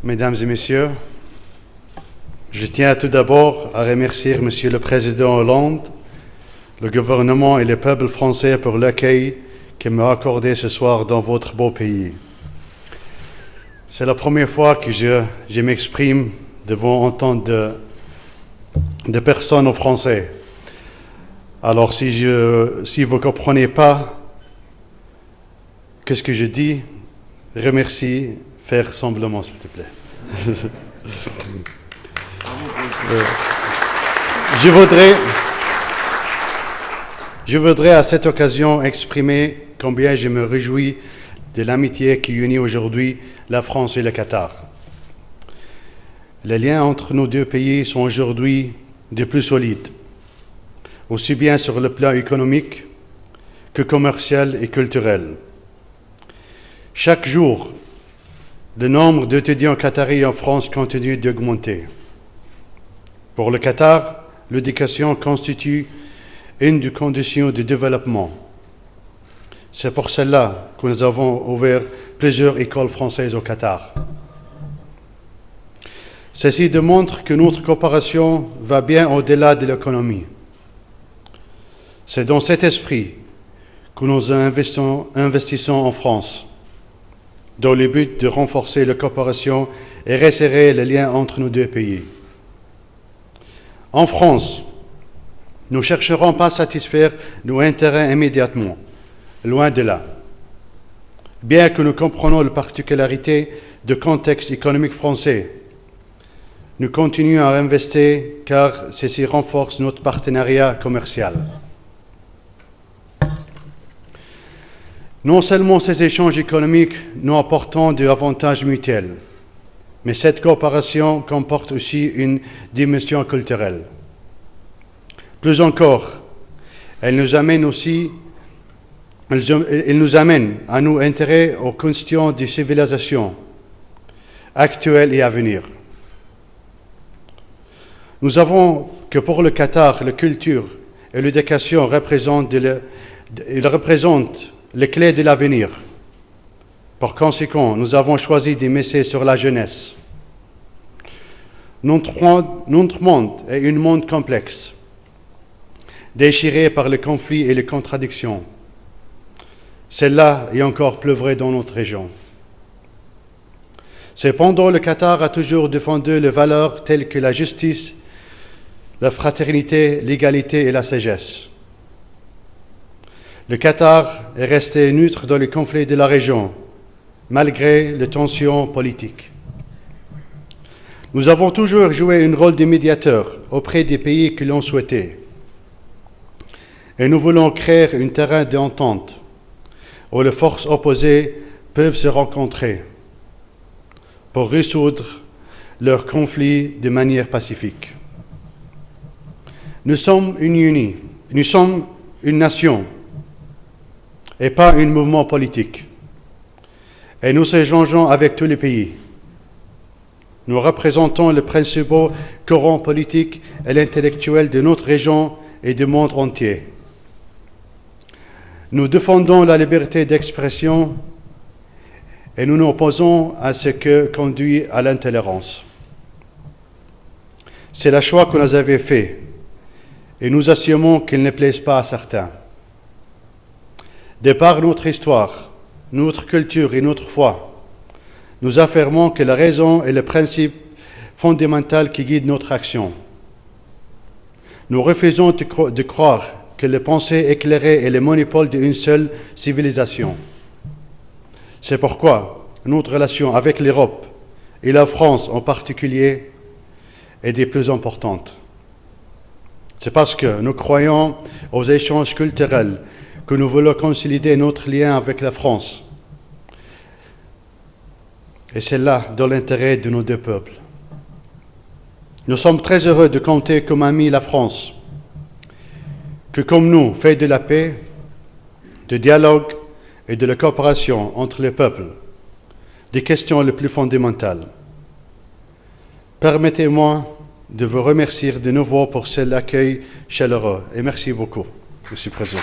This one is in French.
Mesdames et Messieurs, je tiens tout d'abord à remercier Monsieur le Président Hollande, le gouvernement et le peuple français pour l'accueil qu'il m'a accordé ce soir dans votre beau pays. C'est la première fois que je m'exprime devant autant de personnes en français. Alors si vous ne comprenez pas ce que je dis, remercie. Faire semblement, s'il te plaît. Je voudrais à cette occasion exprimer combien je me réjouis de l'amitié qui unit aujourd'hui la France et le Qatar. Les liens entre nos deux pays sont aujourd'hui de plus solides, aussi bien sur le plan économique que commercial et culturel. Chaque jour, le nombre d'étudiants qataris en France continue d'augmenter. Pour le Qatar, l'éducation constitue une des conditions de développement. C'est pour cela que nous avons ouvert plusieurs écoles françaises au Qatar. Ceci démontre que notre coopération va bien au-delà de l'économie. C'est dans cet esprit que nous investissons en France, dans le but de renforcer la coopération et resserrer les liens entre nos deux pays. En France, nous ne chercherons pas à satisfaire nos intérêts immédiatement, loin de là. Bien que nous comprenions les particularités du contexte économique français, nous continuons à investir car ceci renforce notre partenariat commercial. Non seulement ces échanges économiques nous apportent des avantages mutuels, mais cette coopération comporte aussi une dimension culturelle. Plus encore, elle nous amène à nous intéresser aux questions de civilisation actuelles et à venir. Nous savons que pour le Qatar, la culture et l'éducation représentent les clés de l'avenir. Par conséquent, nous avons choisi de miser sur la jeunesse. Notre monde est un monde complexe, déchiré par les conflits et les contradictions. Celle-là est encore plus vrai dans notre région. Cependant, le Qatar a toujours défendu les valeurs telles que la justice, la fraternité, l'égalité et la sagesse. Le Qatar est resté neutre dans les conflits de la région, malgré les tensions politiques. Nous avons toujours joué un rôle de médiateur auprès des pays qui l'ont souhaité. Et nous voulons créer un terrain d'entente où les forces opposées peuvent se rencontrer pour résoudre leurs conflits de manière pacifique. Nous sommes une nation et pas un mouvement politique. Et nous échangeons avec tous les pays. Nous représentons les principaux courants politiques et intellectuels de notre région et du monde entier. Nous défendons la liberté d'expression et nous nous opposons à ce qui conduit à l'intolérance. C'est le choix que nous avons fait et nous assumons qu'il ne plaise pas à certains. De par notre histoire, notre culture et notre foi, nous affirmons que la raison est le principe fondamental qui guide notre action. Nous refusons de croire que les pensées éclairées est le monopole d'une seule civilisation. C'est pourquoi notre relation avec l'Europe et la France en particulier est des plus importantes. C'est parce que nous croyons aux échanges culturels que nous voulons consolider notre lien avec la France. Et c'est là dans l'intérêt de nos deux peuples. Nous sommes très heureux de compter comme ami la France, que comme nous fait de la paix, du dialogue et de la coopération entre les peuples, des questions les plus fondamentales. Permettez-moi de vous remercier de nouveau pour cet accueil chaleureux et merci beaucoup, Monsieur le Président.